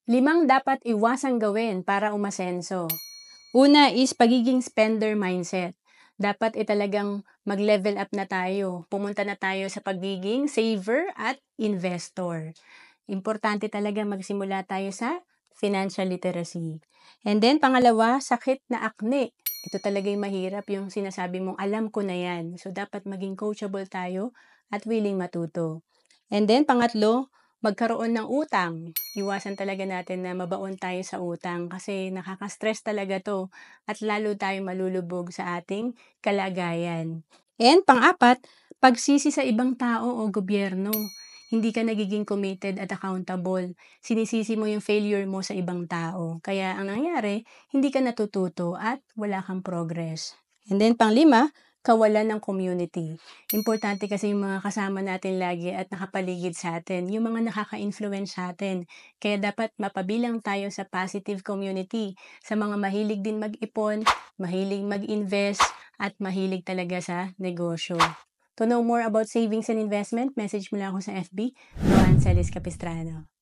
Limang dapat iwasang gawin para umasenso. Una is pagiging spender mindset. Dapat talagang mag-level up na tayo. Pumunta na tayo sa pagiging saver at investor. Importante talaga magsimula tayo sa financial literacy. And then, pangalawa, sakit na acne. Ito talaga yung mahirap, yung sinasabi mong alam ko na yan. So, dapat maging coachable tayo at willing matuto. And then, pangatlo, magkaroon ng utang. Iwasan talaga natin na mabaon tayo sa utang kasi nakaka-stress talaga to at lalo tayo malulubog sa ating kalagayan. And pang-apat, pagsisi sa ibang tao o gobyerno. Hindi ka nagiging committed at accountable. Sinisisi mo yung failure mo sa ibang tao. Kaya ang nangyari, hindi ka natututo at wala kang progress. And then pang-lima, kawalan ng community. Importante kasi yung mga kasama natin lagi at nakapaligid sa atin, yung mga nakaka-influence sa atin. Kaya dapat mapabilang tayo sa positive community, sa mga mahilig din mag-ipon, mahilig mag-invest, at mahilig talaga sa negosyo. To know more about savings and investment, message mo lang ako sa FB, Roancelis Capistrano.